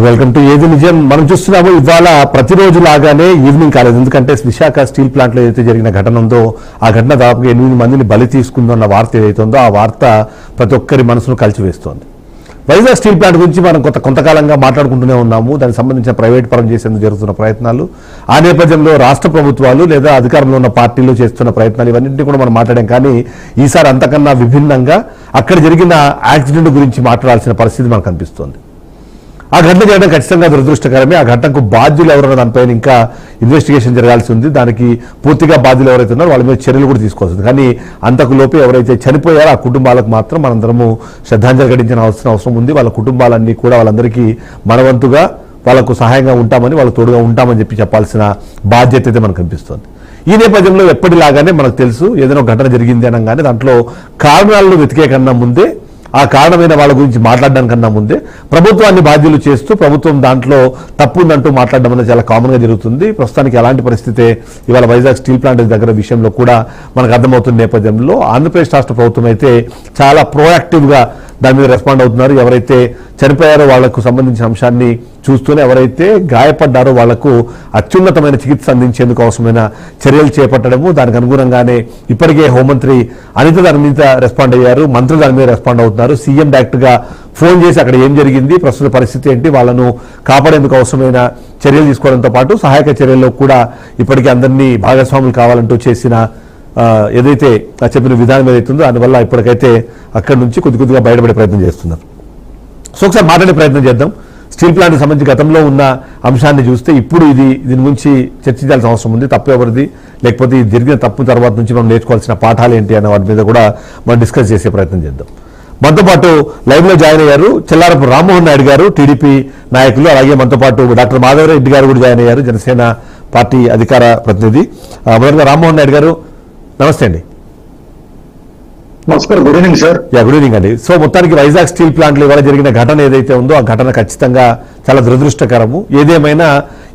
Welcome to ఏది నిజం. మనం చూస్తున్నాము ఇవాళ ప్రతిరోజు లాగానే ఈవినింగ్ కాలేదు. ఎందుకంటే విశాఖ స్టీల్ ప్లాంట్లో ఏదైతే జరిగిన ఘటన ఉందో ఆ ఘటన దాదాపుగా 8 మందిని బలి తీసుకుందన్న వార్త ఏదైతే ఉందో ఆ వార్త ప్రతి ఒక్కరి మనసును కలిచివేస్తోంది. వైజాగ్ స్టీల్ ప్లాంట్ గురించి మనం కొంతకాలంగా మాట్లాడుకుంటూనే ఉన్నాము. దానికి సంబంధించిన ప్రైవేట్ పరం చేసేందుకు జరుగుతున్న ప్రయత్నాలు, ఆ నేపథ్యంలో రాష్ట్ర ప్రభుత్వాలు లేదా అధికారంలో ఉన్న పార్టీలు చేస్తున్న ప్రయత్నాలు ఇవన్నింటినీ కూడా మనం మాట్లాడాం. కానీ ఈసారి అంతకన్నా విభిన్నంగా అక్కడ జరిగిన యాక్సిడెంట్ గురించి మాట్లాడాల్సిన పరిస్థితి మనకు కనిపిస్తోంది. ఆ ఘటన చేయడం ఖచ్చితంగా దురదృష్టకరమే. ఆ ఘటనకు బాధ్యులు ఎవరన్న దానిపైన ఇంకా ఇన్వెస్టిగేషన్ జరగాల్సి ఉంది. దానికి పూర్తిగా బాధ్యులు ఎవరైతే ఉన్నారో వాళ్ళ మీద చర్యలు కూడా తీసుకోవాల్సి ఉంది. కానీ అంతకు లోపే ఎవరైతే చనిపోయారో ఆ కుటుంబాలకు మాత్రం మనందరము శ్రద్ధాంజలి ఘటించిన అవసరం ఉంది. వాళ్ళ కుటుంబాలన్నీ కూడా వాళ్ళందరికీ మనవంతుగా వాళ్ళకు సహాయంగా ఉంటామని, వాళ్ళకు తోడుగా ఉంటామని చెప్పాల్సిన బాధ్యత అయితే మనకు కనిపిస్తుంది. ఈ నేపథ్యంలో ఎప్పటిలాగానే మనకు తెలుసు, ఏదైనా ఘటన జరిగింది అనగానే దాంట్లో కారణాలను వెతికే కన్నా ముందే, ఆ కారణమైన వాళ్ళ గురించి మాట్లాడడానికన్నా ముందే ప్రభుత్వాన్ని బాధ్యులు చేస్తూ ప్రభుత్వం దాంట్లో తప్పు ఉందంటూ మాట్లాడడం అనేది చాలా కామన్గా జరుగుతుంది. ప్రస్తుతానికి అలాంటి పరిస్థితే ఇవాళ వైజాగ్ స్టీల్ ప్లాంట్ దగ్గర విషయంలో కూడా మనకు అర్థమవుతున్న నేపథ్యంలో ఆంధ్రప్రదేశ్ రాష్ట్ర ప్రభుత్వం అయితే చాలా ప్రోయాక్టివ్గా దాని మీద రెస్పాండ్ అవుతున్నారు. ఎవరైతే చనిపోయారో వాళ్లకు సంబంధించిన అంశాన్ని చూస్తూనే ఎవరైతే గాయపడ్డారో వాళ్లకు అత్యున్నతమైన చికిత్స అందించేందుకు అవసరమైన చర్యలు చేపట్టడము, దానికి అనుగుణంగానే ఇప్పటికే హోంమంత్రి అనిత దాని మీద రెస్పాండ్ అయ్యారు, మంత్రులు దాని మీద రెస్పాండ్ అవుతున్నారు. సీఎం డైరెక్ట్గా ఫోన్ చేసి అక్కడ ఏం జరిగింది, ప్రస్తుత పరిస్థితి ఏంటి, వాళ్ళను కాపాడేందుకు అవసరమైన చర్యలు తీసుకోవడంతో పాటు సహాయక చర్యల్లో కూడా ఇప్పటికే అందరినీ భాగస్వాములు కావాలంటూ చేసిన ఏదైతే చెప్పిన విధానం ఏదైతుందో దానివల్ల ఇప్పటికైతే అక్కడి నుంచి కొద్దిగా బయటపడే ప్రయత్నం చేస్తున్నారు. సో ఒకసారి మాట్లాడే ప్రయత్నం చేద్దాం. స్టీల్ ప్లాంట్కి సంబంధించి గతంలో ఉన్న అంశాన్ని చూస్తే ఇప్పుడు దీని గురించి చర్చించాల్సిన అవసరం ఉంది. తప్పు ఎవరిది, లేకపోతే ఇది జరిగిన తప్పు తర్వాత నుంచి మనం నేర్చుకోవాల్సిన పాఠాలు ఏంటి అన్న వాటి మీద కూడా మనం డిస్కస్ చేసే ప్రయత్నం చేద్దాం. మనతో పాటు లైవ్లో జాయిన్ అయ్యారు చెల్లారపు రామ్మోహన్ నాయుడు గారు, టీడీపీ నాయకులు. అలాగే మనతో పాటు డాక్టర్ మాధవరెడ్డి గారు కూడా జాయిన్ అయ్యారు, జనసేన పార్టీ అధికార ప్రతినిధి. మొదటిగా రామ్మోహన్ నాయుడు గారు నమస్తే అండి. నమస్కారం, good evening sir. Good evening అండి. సో మొత్తానికి వైజాగ్ స్టీల్ ప్లాంట్లో ఇవాళ జరిగిన ఘటన ఏదైతే ఉందో ఆ ఘటన ఖచ్చితంగా చాలా దురదృష్టకరము. ఏదేమైనా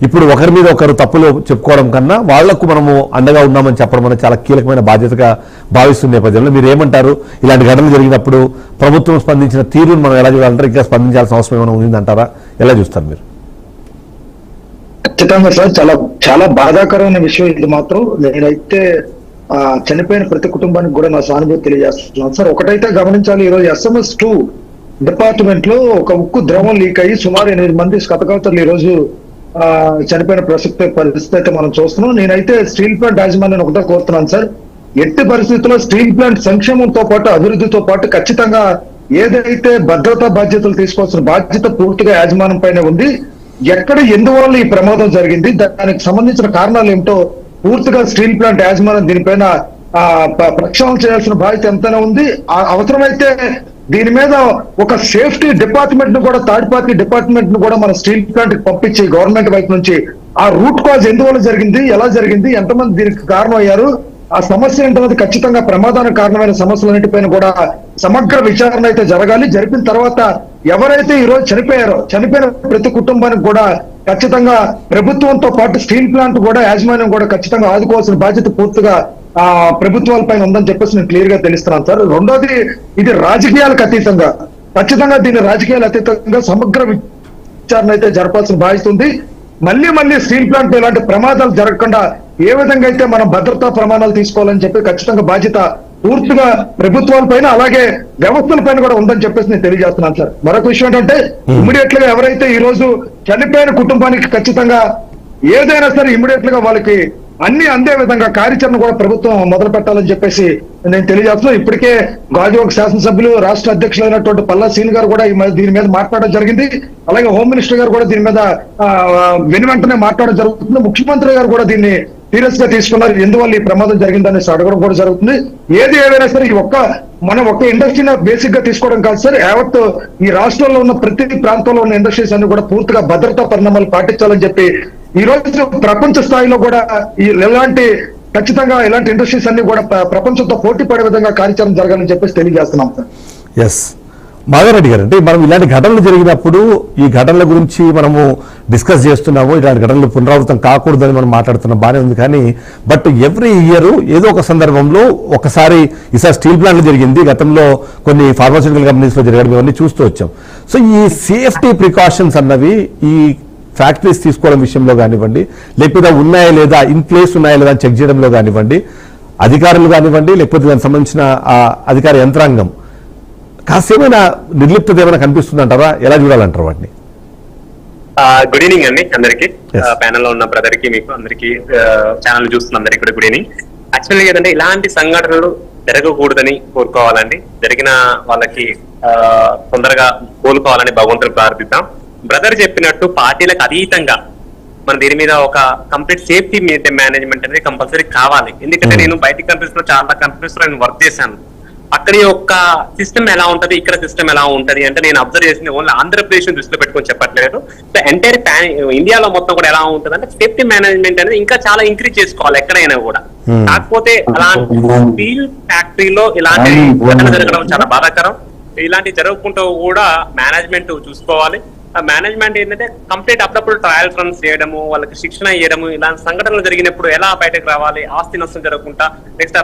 ఇప్పుడు ఒకరి మీద ఒకరు తప్పులు చెప్పుకోవడం కన్నా వాళ్లకు మనము అండగా ఉన్నామని చెప్పడం అనేది చాలా కీలకమైన బాధ్యతగా భావిస్తున్న నేపథ్యంలో మీరు ఏమంటారు? ఇలాంటి ఘటనలు జరిగినప్పుడు ప్రభుత్వం స్పందించిన తీరును మనం ఎలా చూడాలంటారు? ఇంకా స్పందించాల్సిన అవసరం ఏమైనా ఉందంటారా? ఎలా చూస్తారు మీరు? ఖచ్చితంగా సార్, చాలా చాలా బాధాకరమైన విషయం ఇది మాత్రం. నేనైతే చనిపోయిన ప్రతి కుటుంబానికి కూడా నా సానుభూతి తెలియజేస్తున్నాను సార్. ఒకటైతే గమనించాలి, ఈరోజు SMS2 డిపార్ట్మెంట్ లో ఒక ఉక్కు ద్రవం లీక్ అయ్యి సుమారు 8 మంది స్కతకాతరులు ఈ రోజు చనిపోయిన పరిస్థితి అయితే మనం చూస్తున్నాం. నేనైతే స్టీల్ ప్లాంట్ యాజమాన్యాన్ని ఒకటే కోరుతున్నాను సార్, ఎట్టి పరిస్థితుల్లో స్టీల్ ప్లాంట్ సంక్షేమంతో పాటు అభివృద్ధితో పాటు ఖచ్చితంగా ఏదైతే భద్రతా బాధ్యతలు తీసుకోవాల్సిన బాధ్యత పూర్తిగా యాజమాన్యం పైన ఉంది. ఎక్కడ ఎందువల్ల ఈ ప్రమాదం జరిగింది, దానికి సంబంధించిన కారణాలు ఏమిటో పూర్తిగా స్టీల్ ప్లాంట్ యాజమాన్యం దీనిపైన ప్రక్షాళన చేయాల్సిన బాధ్యత ఎంతైనా ఉంది. అవసరమైతే దీని మీద ఒక సేఫ్టీ డిపార్ట్మెంట్ ను కూడా, థర్డ్ పార్టీ డిపార్ట్మెంట్ ను కూడా మన స్టీల్ ప్లాంట్ కి పంపించి గవర్నమెంట్ వైపు నుంచి ఆ రూట్ కాజ్ ఎందువల్ల జరిగింది, ఎలా జరిగింది, ఎంతమంది దీనికి కారణం అయ్యారు, ఆ సమస్య ఏంటన్నది ఖచ్చితంగా ప్రమాదానికి కారణమైన సమస్యలన్నిటిపైన కూడా సమగ్ర విచారణ అయితే జరగాలి. జరిపిన తర్వాత ఎవరైతే ఈ రోజు చనిపోయిన ప్రతి కుటుంబానికి కూడా ఖచ్చితంగా ప్రభుత్వంతో పాటు స్టీల్ ప్లాంట్ కూడా యాజమాన్యం కూడా ఖచ్చితంగా ఆదుకోవాల్సిన బాధ్యత పూర్తిగా ప్రభుత్వాల పైన ఉందని చెప్పేసి నేను క్లియర్ గా తెలుస్తున్నాను సార్. రెండోది, ఇది రాజకీయాలకు అతీతంగా, ఖచ్చితంగా దీన్ని రాజకీయాలకు అతీతంగా సమగ్ర విచారణ అయితే జరపాల్సిన బాధ్యత ఉంది. మళ్ళీ స్టీల్ ప్లాంట్ ఇలాంటి ప్రమాదాలు జరగకుండా ఏ విధంగా అయితే మనం భద్రతా ప్రమాణాలు తీసుకోవాలని చెప్పి ఖచ్చితంగా బాధ్యత పూర్తిగా ప్రభుత్వాల పైన అలాగే వ్యవస్థల పైన కూడా ఉందని చెప్పేసి నేను తెలియజేస్తున్నాను సార్. మరొక విషయం ఏంటంటే, ఇమ్మీడియట్ గా ఎవరైతే ఈ రోజు చనిపోయిన కుటుంబానికి ఖచ్చితంగా ఏదైనా సరే ఇమ్మీడియట్ గా వాళ్ళకి అన్ని అందే విధంగా కార్యాచరణ కూడా ప్రభుత్వం మొదలు పెట్టాలని చెప్పేసి నేను తెలియజేస్తున్నాను. ఇప్పటికే గాజువాక శాసనసభ్యులు రాష్ట్ర అధ్యక్షులైనటువంటి పల్లా శ్రీని గారు కూడా దీని మీద మాట్లాడడం జరిగింది. అలాగే హోమ్ మినిస్టర్ గారు కూడా దీని మీద వెంటనే మాట్లాడడం జరుగుతుంది. ముఖ్యమంత్రి గారు కూడా దీన్ని సీరియస్ గా తీసుకున్నారు. ఎందువల్ల ఈ ప్రమాదం జరిగిందని అడగడం కూడా జరుగుతుంది. ఏది ఏదైనా సరే మనం ఒక ఇండస్ట్రీని బేసిక్ గా తీసుకోవడం కాదు సార్, యావత్ ఈ రాష్ట్రంలో ఉన్న ప్రతి ప్రాంతంలో ఉన్న ఇండస్ట్రీస్ అన్ని కూడా పూర్తిగా భద్రతా పరిణామాలు పాటించాలని చెప్పి ఈ రోజు ప్రపంచ స్థాయిలో కూడా ఖచ్చితంగా ఇలాంటి ఇండస్ట్రీస్ అన్ని కూడా ప్రపంచంతో పోటీ పడే విధంగా కార్యాచరణ జరగాలని చెప్పేసి తెలియజేస్తున్నాం సార్. ఎస్, మాధవరెడ్డి గారు, అంటే మనం ఇలాంటి ఘటనలు జరిగినప్పుడు ఈ ఘటనల గురించి మనము డిస్కస్ చేస్తున్నాము, ఇలాంటి ఘటనలు పునరావృతం కాకూడదని మనం మాట్లాడుతున్నాం, బాగానే ఉంది. కానీ బట్ ఎవ్రీ ఇయర్ ఏదో ఒక సందర్భంలో ఒకసారి ఈసారి స్టీల్ ప్లాంట్లు జరిగింది, గతంలో కొన్ని ఫార్మాస్యూటికల్ కంపెనీస్లో జరగడం ఇవన్నీ చూస్తూ వచ్చాం. సో ఈ సేఫ్టీ ప్రికాషన్స్ అన్నవి ఈ ఫ్యాక్టరీస్ తీసుకోవడం విషయంలో కానివ్వండి, లేకపోతే ఉన్నాయా లేదా, ఇన్ ప్లేస్ ఉన్నాయా లేదా అని చెక్ చేయడంలో కానివ్వండి, అధికారులు కానివ్వండి, లేకపోతే దానికి సంబంధించిన అధికార యంత్రాంగం కాసేమైనా నిర్లిప్తత ఏమైనా కనిపిస్తుంది అంటారా? ఎలా చూడాలంటారు వాటిని? గుడ్ ఈవినింగ్ అండి అందరికి, ప్యానెల్ లో ఉన్న బ్రదర్ కి, మీకు అందరికి, ఛానల్ చూస్తున్న అందరికి కూడా గుడ్ ఈవినింగ్. యాక్చువల్గా ఏంటంటే ఇలాంటి సంఘటనలు జరగకూడదని కోరుకోవాలండి. జరిగిన వాళ్ళకి తొందరగా కోలుకోవాలని భగవంతుడు ప్రార్థిద్దాం. బ్రదర్ చెప్పినట్టు పార్టీలకు అతీతంగా మన దీని మీద ఒక కంప్లీట్ సేఫ్టీ మేనేజ్మెంట్ అనేది కంపల్సరీ కావాలి. ఎందుకంటే నేను బయట కంట్రీస్ లో చాలా కంట్రీస్ లో నేను వర్క్ చేశాను. అక్కడి యొక్క సిస్టమ్ ఎలా ఉంటది, ఇక్కడ సిస్టమ్ ఎలా ఉంటది అంటే నేను అబ్జర్వ్ చేసింది ఓన్లీ ఆంధ్రప్రదేశ్ దృష్టిలో పెట్టుకొని చెప్పట్లేదు. సో ఎంటైర్ ఇండియాలో మొత్తం కూడా ఎలా ఉంటది అంటే సేఫ్టీ మేనేజ్మెంట్ అనేది ఇంకా చాలా ఇంక్రీజ్ చేసుకోవాలి ఎక్కడైనా కూడా. కాకపోతే అలాంటి స్టీల్ ఫ్యాక్టరీలో ఇలాంటి ఘటన జరగడం చాలా బాధాకరం. ఇలాంటి జరగకుండా కూడా మేనేజ్మెంట్ చూసుకోవాలి. మేనేజ్మెంట్ ఏంటంటే కంప్లీట్ అప్పుడప్పుడు ట్రయల్ రన్స్ చేయడము, వాళ్ళకి శిక్షణ ఇవ్వడము, ఇలాంటి సంఘటనలు జరిగినప్పుడు ఎలా బయటకు రావాలి, ఆస్తి నష్టం జరగకుండా, నెక్స్ట్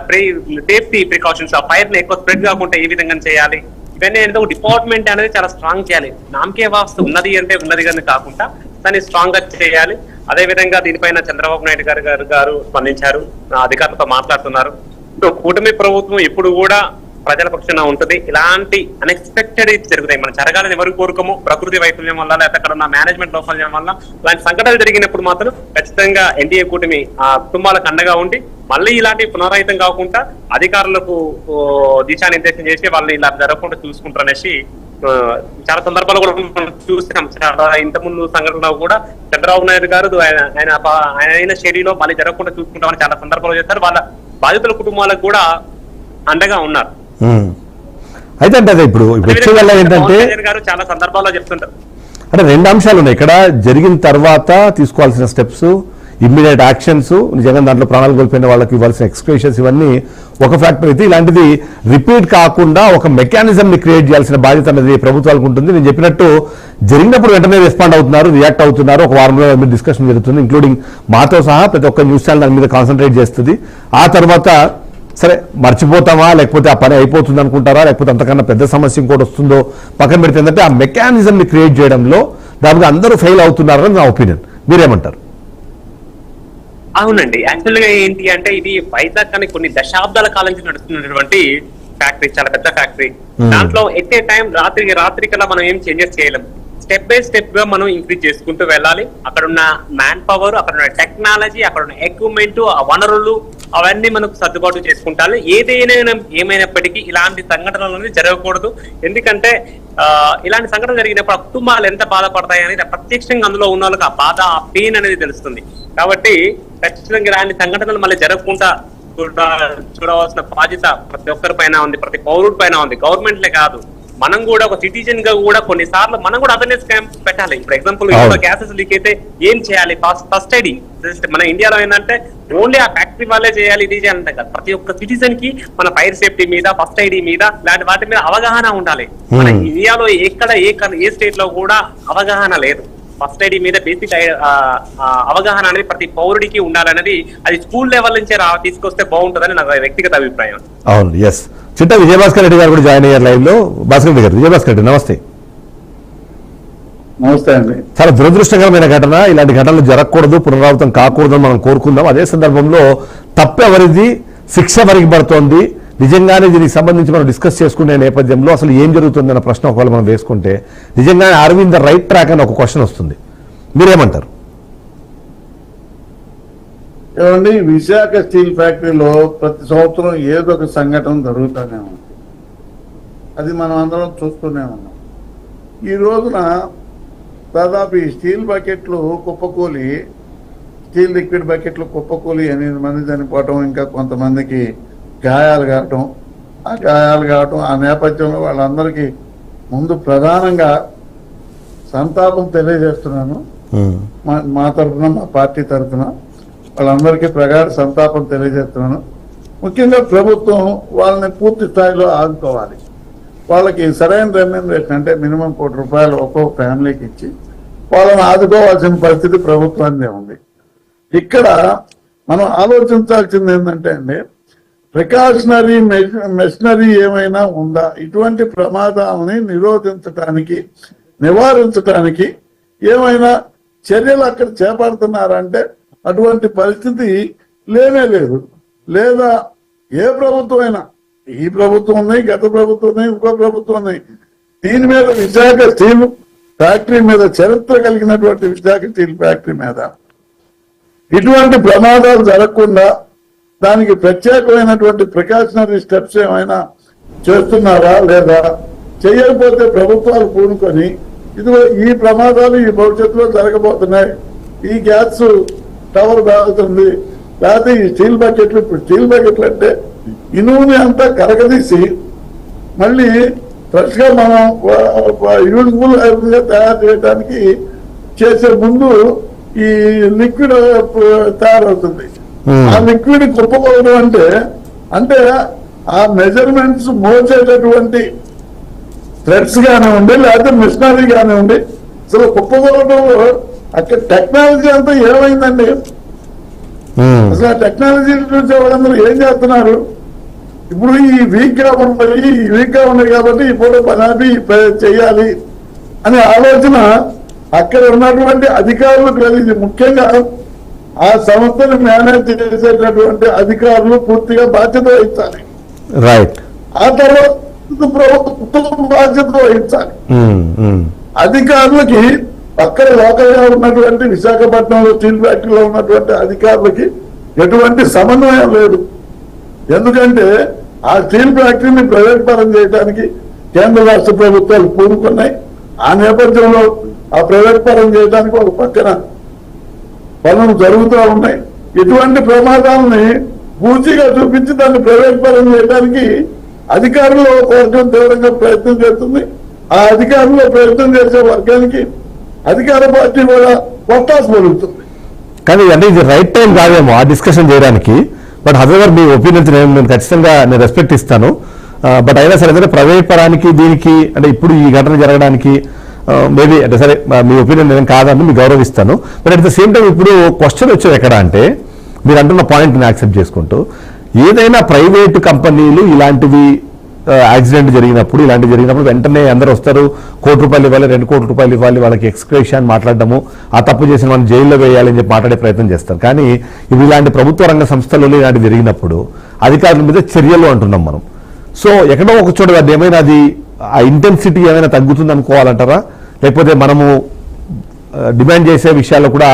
సేఫ్టీ ప్రికాషన్స్, ఆ ఫైర్ ని ఎక్కువ స్ప్రెడ్ కాకుండా ఏ విధంగా చేయాలి, ఇవన్నీ అనేది ఒక డిపార్ట్మెంట్ అనేది చాలా స్ట్రాంగ్ చేయాలి. నామకే వాస్తు ఉన్నది అంటే ఉన్నది కానీ కాకుండా దాన్ని స్ట్రాంగ్ గా చేయాలి. అదే విధంగా దీనిపైన చంద్రబాబు నాయుడు గారు స్పందించారు, అధికారులతో మాట్లాడుతున్నారు. కూటమి ప్రభుత్వం ఎప్పుడు కూడా ప్రజల పక్షాన ఉంటుంది. ఇలాంటి అన్ఎక్స్పెక్టెడ్ జరుగుతాయి. మనం జరగాలని ఎవరు కోరుకోము. ప్రకృతి వైఫల్యం వల్ల లేకపోతే అక్కడ ఉన్న మేనేజ్మెంట్ వైఫల్యం వల్ల ఇలాంటి సంఘటనలు జరిగినప్పుడు మాత్రం ఖచ్చితంగా ఎన్డీఏ కూటమి ఆ కుటుంబాలకు అండగా ఉండి మళ్ళీ ఇలాంటి పునరావృతం కాకుండా అధికారులకు దిశానిర్దేశం చేసి వాళ్ళు ఇలా జరగకుండా చూసుకుంటారనేసి చాలా సందర్భాలు కూడా మనం చూసాం. చాలా ఇంతకుముందు సంఘటనలో కూడా చంద్రబాబు నాయుడు గారు ఆయన శైలిలో మళ్ళీ జరగకుండా చూసుకుంటామని చాలా సందర్భాలు చేస్తారు. వాళ్ళ బాధితుల కుటుంబాలకు కూడా అండగా ఉన్నారు. అయితే అంటే అదే ఇప్పుడు ఏంటంటే చాలా సందర్భాల్లో చెప్తుంటారు అంటే రెండు అంశాలు ఉన్నాయి ఇక్కడ. జరిగిన తర్వాత తీసుకోవాల్సిన స్టెప్స్, ఇమ్మీడియట్ యాక్షన్స్, నిజంగా దాంట్లో ప్రాణాలు కోల్పోయిన వాళ్ళకి ఇవ్వాల్సిన ఎక్స్క్యూషన్స్, ఇవన్నీ ఒక ఫ్యాక్టర్ అయితే ఇలాంటిది రిపీట్ కాకుండా ఒక మెకానిజం ని క్రియేట్ చేయాల్సిన బాధ్యత అనేది ప్రభుత్వాలకు ఉంటుంది. నేను చెప్పినట్టు జరిగినప్పుడు వెంటనే రెస్పాండ్ అవుతున్నారు, రియాక్ట్ అవుతున్నారు. ఒక వారంలో మీద డిస్కషన్ జరుగుతుంది, ఇంక్లూడింగ్ మాతో సహా ప్రతి ఒక్క న్యూస్ ఛానల్ దాని మీద కాన్సన్ట్రేట్ చేస్తుంది. ఆ తర్వాత సరే మర్చిపోతామా, లేకపోతే ఆ పని అయిపోతుంది అనుకుంటారా, లేకపోతే అంతకన్నా పెద్ద సమస్య ఇంకోటి వస్తుందో పక్కన పెడితే ఏంటంటే ఆ మెకానిజం ని క్రియేట్ చేయడంలో దానికి అందరూ ఫెయిల్ అవుతున్నారని నా ఒపీనియన్. మీరేమంటారు? అవునండి, యాక్చువల్ గా ఏంటి అంటే ఇది వైజాగ్ అని కొన్ని దశాబ్దాల కాలం నుంచి నడుస్తున్నటువంటి ఫ్యాక్టరీ, చాలా పెద్ద ఫ్యాక్టరీ. దాంట్లో ఎట్ ఏ టైం రాత్రి కల్లా మనం ఏం చేంజెస్ చేయలేం. స్టెప్ బై స్టెప్ గా మనం ఇంక్రీజ్ చేసుకుంటూ వెళ్ళాలి. అక్కడ ఉన్న మ్యాన్ పవర్, అక్కడ ఉన్న టెక్నాలజీ, అక్కడ ఉన్న ఎక్విప్మెంట్, ఆ వనరులు అవన్నీ మనకు సర్దుబాటు చేసుకుంటారు. ఏమైనప్పటికీ ఇలాంటి సంఘటనలు అనేది జరగకూడదు. ఎందుకంటే ఇలాంటి సంఘటన జరిగినప్పుడు ఆ కుటుంబాలు ఎంత బాధపడతాయి అనేది ప్రత్యక్షంగా అందులో ఉన్న వాళ్ళకి ఆ బాధ, ఆ పెయిన్ అనేది తెలుస్తుంది. కాబట్టి ఖచ్చితంగా ఇలాంటి సంఘటనలు మళ్ళీ జరగకుండా చూడవలసిన బాధ్యత ప్రతి ఒక్కరి పైన ఉంది, ప్రతి పౌరుడి పైన ఉంది. గవర్నమెంట్లే కాదు, మనం కూడా ఒక సిటిజన్ గా కూడా కొన్నిసార్లు మనం కూడా అవేర్నెస్ క్యాంప్ పెట్టాలి. ఇప్పుడు ఎగ్జాంపుల్ గ్యాసెస్ లీక్ అయితే ఏం చేయాలి, ఫస్ట్ ఎయిడింగ్. మన ఇండియాలో ఏంటంటే ఓన్లీ ఆ ఫ్యాక్టరీ వాళ్ళే చేయాలి, ఇది చేయాలంటే కదా. ప్రతి ఒక్క సిటిజన్ కి మన ఫైర్ సేఫ్టీ మీద, ఫస్ట్ ఎయిడ్ మీద, ఇలాంటి వాటి మీద అవగాహన ఉండాలి. మన ఇండియాలో ఎక్కడ ఏ స్టేట్ లో కూడా అవగాహన లేదు. ఫస్ట్ ఎయిడ్ మీద బేసిక్ అవగాహన అనేది ప్రతి పౌరుడికి ఉండాలనేది అది స్కూల్ లెవెల్ నుంచే తీసుకొస్తే బాగుంటుందని నా వ్యక్తిగత అభిప్రాయం. అవును, ఎస్. చిట్ట విజయభాస్కర్ రెడ్డి గారు కూడా జాయిన్ అయ్యారు లైవ్ లో. భాస్కర్ రెడ్డి గారు, విజయభాస్కర్ రెడ్డి నమస్తే. నమస్తే అండి. చాలా దురదృష్టకరమైన ఘటన. ఇలాంటి ఘటనలు జరగకూడదు, పునరావృతం కాకూడదు మనం కోరుకుందాం. అదే సందర్భంలో తప్పెవరిది, శిక్ష ఎవరికి పడుతోంది, నిజంగానే దీనికి సంబంధించి మనం డిస్కస్ చేసుకునే నేపథ్యంలో అసలు ఏం జరుగుతుందన్న ప్రశ్న ఒకవేళ మనం వేసుకుంటే నిజంగానే అరవింద్ రైట్ ట్రాక్ అని ఒక క్వశ్చన్ వస్తుంది. మీరేమంటారు? ఏమండి, విశాఖ స్టీల్ ఫ్యాక్టరీలో ప్రతి సంవత్సరం ఏదో ఒక సంఘటన జరుగుతూనే ఉంది. అది మనం అందరం చూస్తూనే ఉన్నాం. ఈ రోజున దాదాపు ఈ స్టీల్ బకెట్లు కుప్పకూలి, స్టీల్ లిక్విడ్ బకెట్లు కుప్పకూలి 8 మంది చనిపోవటం, ఇంకా కొంతమందికి గాయాలు కావటం, ఆ నేపథ్యంలో వాళ్ళందరికీ ముందు ప్రధానంగా సంతాపం తెలియజేస్తున్నాను. మా తరఫున, మా పార్టీ తరఫున వాళ్ళందరికీ ప్రగాఢ సంతాపం తెలియజేస్తున్నాను. ముఖ్యంగా ప్రభుత్వం వాళ్ళని పూర్తి స్థాయిలో ఆదుకోవాలి. వాళ్ళకి సరైన రెమ్యూనరేషన్ అంటే మినిమం ₹1,00,00,000 ఒక్కొక్క ఫ్యామిలీకి ఇచ్చి వాళ్ళని ఆదుకోవాల్సిన పరిస్థితి ప్రభుత్వాన్ని ఉంది. ఇక్కడ మనం ఆలోచించాల్సింది ఏంటంటే అండి, ప్రికాషనరీ మెషినరీ ఏమైనా ఉందా, ఇటువంటి ప్రమాదాలని నివారించడానికి ఏమైనా చర్యలు అక్కడ చేపడుతున్నారంటే అటువంటి పరిస్థితి లేనే లేదు. లేదా ఏ ప్రభుత్వం అయినా, ఈ ప్రభుత్వం ఉన్నాయి, గత ప్రభుత్వం ఉన్నాయి, ఇంకో ప్రభుత్వం ఉన్నాయి, దీని మీద విశాఖ స్టీల్ ఫ్యాక్టరీ మీద చరిత్ర కలిగినటువంటి విశాఖ స్టీల్ ఫ్యాక్టరీ మీద ఇటువంటి ప్రమాదాలు జరగకుండా దానికి ప్రత్యేకమైనటువంటి ప్రికాషనరీ స్టెప్స్ ఏమైనా చేస్తున్నారా లేదా, చేయకపోతే ప్రభుత్వాలు పూనుకొని ఇదిగో ఈ ప్రమాదాలు ఈ భవిష్యత్తులో జరగబోతున్నాయి, ఈ గ్యాస్ టవర్ బాగుతుంది, లేకపోతే ఈ స్టీల్ బకెట్లు, ఇప్పుడు స్టీల్ బకెట్లు అంటే ఇనువుని అంతా కరగదీసి మళ్ళీ ఫ్రెష్ గా మనం యూజ్ఫుల్ గా తయారు చేయడానికి చేసే ముందు ఈ లిక్విడ్ తయారవుతుంది. ఆ లిక్విడ్ కుప్పకూడదు అంటే ఆ మెజర్మెంట్స్ మోసేటటువంటి థ్రెడ్స్ కానివ్వండి, లేకపోతే మిషనరీ కానివ్వండి, అసలు కుప్పకూడటంలో అక్కడ టెక్నాలజీ అంతా ఏమైందండి? అసలు ఆ టెక్నాలజీ చూసే వాళ్ళందరూ ఏం చేస్తున్నారు? ఇప్పుడు ఈ వీక్ గా ఉన్నాయి కాబట్టి ఇప్పుడు పని చెయ్యాలి అనే ఆలోచన అక్కడ ఉన్నటువంటి అధికారులకు కలిగి, ముఖ్యంగా ఆ సంస్థను మేనేజ్ చేసేటటువంటి అధికారులు పూర్తిగా బాధ్యత వహించాలి. రైట్. ఆ తర్వాత ప్రభుత్వం బాధ్యత వహించాలి. అధికారులకి అక్కడ లోకల్ గా ఉన్నటువంటి విశాఖపట్నంలో స్టీల్ ఫ్యాక్టరీలో ఉన్నటువంటి అధికారులకి ఎటువంటి సమన్వయం లేదు. ఎందుకంటే ఆ స్టీల్ ఫ్యాక్టరీని ప్రైవేట్ పరం చేయడానికి కేంద్ర రాష్ట్ర ప్రభుత్వాలు పూనుకున్నాయి. ఆ నేపథ్యంలో ఆ ప్రైవేట్ పరం చేయడానికి ఒక పక్కన పనులు జరుగుతూ ఉన్నాయి. ఇటువంటి ప్రమాదాలని పూర్తిగా చూపించి దాన్ని ప్రైవేట్ పరం చేయడానికి అధికారులు వర్గం తీవ్రంగా ప్రయత్నం చేస్తుంది. ఆ అధికారులు ప్రయత్నం చేసే వర్గానికి అధికార పార్టీ కూడా కొట్టాల్సి పడుతుంది. కానీ అంటే ఇది రైట్ టైం కాదేమో ఆ డిస్కషన్ చేయడానికి. బట్ హవెవర్ మీ ఒపీనియన్స్ నేను ఖచ్చితంగా నేను రెస్పెక్ట్ ఇస్తాను. బట్ అయినా సరే ఏదైనా ప్రైవేట్ పరానికి దీనికి అంటే ఇప్పుడు ఈ ఘటన జరగడానికి మేబీ అంటే సరే మీ ఒపీనియన్ నేను కాదని మీకు గౌరవిస్తాను. But at the same time ఇప్పుడు క్వశ్చన్ వచ్చేది ఎక్కడ అంటే, మీరు అంటున్న పాయింట్ని యాక్సెప్ట్ చేసుకుంటూ ఏదైనా ప్రైవేటు కంపెనీలు ఇలాంటివి యాక్సిడెంట్ జరిగినప్పుడు వెంటనే అందరూ వస్తారు, ₹1,00,00,000 ఇవ్వాలి, ₹2,00,00,000 ఇవ్వాలి, వాళ్ళకి ఎక్స్క్రేషన్ మాట్లాడడము, ఆ తప్పు చేసిన వాళ్ళని జైల్లో వేయాలని చెప్పి మాట్లాడే ప్రయత్నం చేస్తారు. కానీ ఇప్పుడు ఇలాంటి ప్రభుత్వ రంగ సంస్థలలో ఇలాంటివి జరిగినప్పుడు అధికారుల మీద చర్యలు అంటున్నాం మనం. సో ఎక్కడో ఒక చోట ఏమైనా అది ఆ ఇంటెన్సిటీ ఏమైనా తగ్గుతుంది అనుకోవాలంటారా, లేకపోతే మనము డిమాండ్ చేసే విషయాల్లో కూడా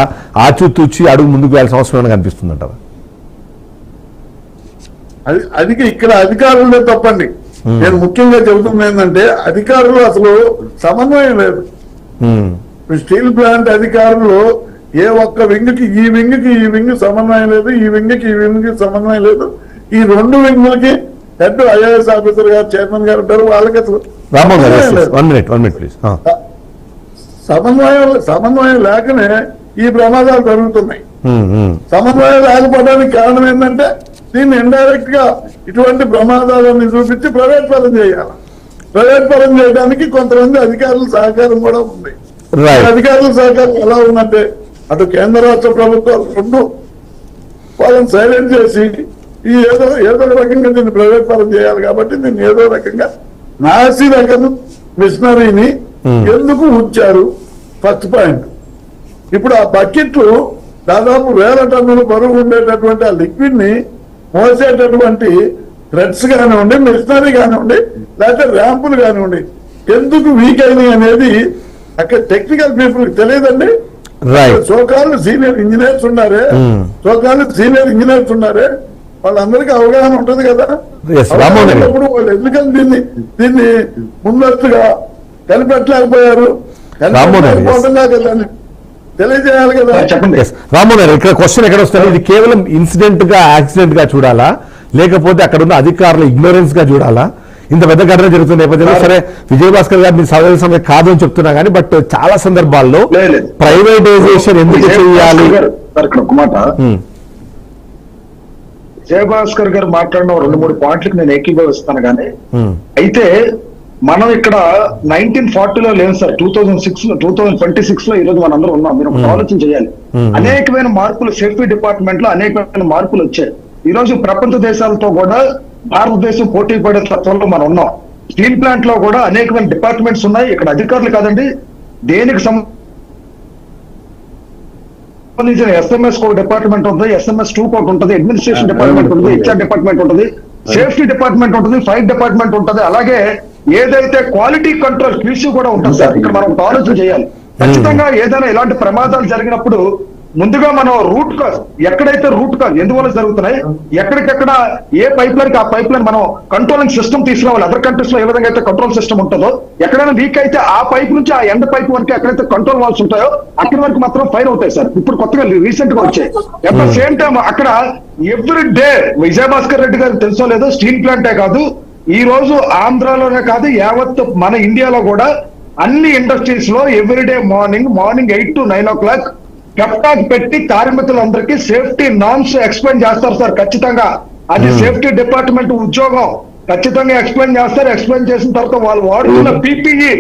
ఆచితూచి అడుగు ముందుకు వెళ్ళాల్సిన అవసరం కనిపిస్తుందంటారా? అది ఇక్కడ అధికారులే తప్పండి. నేను ముఖ్యంగా చెబుతున్నా ఏంటంటే అధికారులు అసలు సమన్వయం లేదు. స్టీల్ ప్లాంట్ అధికారులు ఏ ఒక్క వింగ్కి ఈ వింగ్ సమన్వయం లేదు, ఈ వింగ్కి సమన్వయం లేదు. ఈ 2 వింగులకి హెడ్ ఐఏఎస్ ఆఫీసర్ గారు, చైర్మన్ గారు ఉంటారు, వాళ్ళకి అసలు సమన్వయం లేకనే ఈ ప్రమాదాలు జరుగుతున్నాయి. సమన్వయం లేకపోవడానికి కారణం ఏంటంటే దీన్ని ఇండైరెక్ట్ గా ఇటువంటి ప్రమాదాలను చూపించి ప్రైవేట్ పరం చేయాలి. ప్రైవేట్ పరం చేయడానికి కొంతమంది అధికారుల సహకారం కూడా ఉంది. అధికారుల సహకారం ఎలా ఉందంటే అటు కేంద్ర రాష్ట్ర ప్రభుత్వాలు 2 వాళ్ళని సైలెంట్ చేసి ఈ ఏదో రకంగా దీన్ని ప్రైవేట్ పరం చేయాలి కాబట్టి దీన్ని ఏదో రకంగా నాసి రకం మిషనరీని ఎందుకు ఉంచారు? First point. ఇప్పుడు ఆ బకెట్లు దాదాపు 1000 టన్నుల బరువు ఉండేటటువంటి ఆ లిక్విడ్ ని మోసేటటువంటి థ్రెడ్స్ కానివ్వండి, మిషనరీ కానివ్వండి, లేకపోతే ర్యాంపులు కానివ్వండి ఎందుకు వీక్ అయినాయి అనేది అక్కడ టెక్నికల్ పీపుల్ తెలియదండి. సోకాళ్ళు సీనియర్ ఇంజనీర్స్ ఉన్నారే వాళ్ళందరికీ అవగాహన ఉంటుంది కదా. అవగాహనప్పుడు వాళ్ళు ఎందుకని దీన్ని ముందస్తుగా కనిపెట్టలేకపోయారు, తెలియజేయాలి కదా. రామ్మోహన్ గారు, ఇక్కడ క్వశ్చన్ ఎక్కడ వస్తుంది? ఇది కేవలం ఇన్సిడెంట్ గా, యాక్సిడెంట్ గా చూడాలా, లేకపోతే అక్కడ ఉన్న అధికారుల ఇగ్నోరెన్స్ గా చూడాలా? ఇంత పెద్ద ఘటన జరుగుతున్న నేపథ్యంలో సరే విజయభాస్కర్ గారు మీరు సరైన సమయం కాదు అని చెప్తున్నా కానీ, బట్ చాలా సందర్భాల్లో ప్రైవేటైజేషన్ ఎందుకు చేయాలి? విజయభాస్కర్ గారు మాట్లాడిన 2-3 పాయింట్లకు నేను ఏకీభవిస్తాను కానీ, అయితే మనం ఇక్కడ 1940లో లేము సార్, 2026లో ఈ రోజు మనందరం ఉన్నాం. మీరు ఒకటి ఆలోచన చేయాలి. అనేకమైన మార్పులు సేఫ్టీ డిపార్ట్మెంట్ లో అనేకమైన మార్పులు వచ్చాయి. ఈ రోజు ప్రపంచ దేశాలతో కూడా భారతదేశం పోటీ పడే తత్వంలో మనం ఉన్నాం. స్టీల్ ప్లాంట్ లో కూడా అనేకమైన డిపార్ట్మెంట్స్ ఉన్నాయి. ఇక్కడ అధికారులు కాదండి, దేనికి సంబంధించిన SMS ఒక డిపార్ట్మెంట్ ఉంటుంది, SMS 2 ఒకటి ఉంటుంది, అడ్మినిస్ట్రేషన్ డిపార్ట్మెంట్ ఉంటుంది, HR డిపార్ట్మెంట్ ఉంటుంది, సేఫ్టీ డిపార్ట్మెంట్ ఉంటుంది, ఫైర్ డిపార్ట్మెంట్ ఉంటుంది. అలాగే ఏదైతే క్వాలిటీ కంట్రోల్ QC కూడా ఉంటుంది సార్. ఇక్కడ మనం ఒక ఆలోచన చేయాలి. ఖచ్చితంగా ఏదైనా ఇలాంటి ప్రమాదాలు జరిగినప్పుడు ముందుగా మనం రూట్ కాజ్, ఎక్కడైతే రూట్ కాజ్ ఎందువల్ల జరుగుతున్నాయి, ఎక్కడికెక్కడ ఏ పైప్ లైన్ ఆ పైప్ లైన్ మనం కంట్రోలింగ్ సిస్టమ్ తీసుకురావాలి. అదర్ కంట్రీస్ లో ఏ విధంగా అయితే కంట్రోల్ సిస్టమ్ ఉంటుందో, ఎక్కడైనా వీక్ అయితే ఆ పైప్ నుంచి ఆ ఎండ్ పైప్ వరకు ఎక్కడైతే కంట్రోల్ వాల్స్ ఉంటాయో అక్కడి వరకు మాత్రం ఫైర్ అవుతాయి సార్. ఇప్పుడు కొత్తగా రీసెంట్ గా వచ్చాయి. అట్ ద సేమ్ టైం అక్కడ ఎవ్రీ డే విజయభాస్కర్ రెడ్డి గారికి తెలుసో లేదో, స్టీల్ ప్లాంటే కాదు ఈ రోజు ఆంధ్రాలోనే కాదు యావత్ మన ఇండియాలో కూడా అన్ని ఇండస్ట్రీస్ లో ఎవ్రీడే మార్నింగ్ 8 to 9 o'clock కెప్టాక్ పెట్టి కార్మికులందరికీ సేఫ్టీ నార్మ్స్ ఎక్స్ప్లెయిన్ చేస్తారు సార్. ఖచ్చితంగా అది సేఫ్టీ డిపార్ట్మెంట్ ఉద్యోగం. ఖచ్చితంగా ఎక్స్ప్లెయిన్ చేస్తారు. ఎక్స్ప్లెయిన్ చేసిన తర్వాత వాళ్ళు వాడుతున్న PPE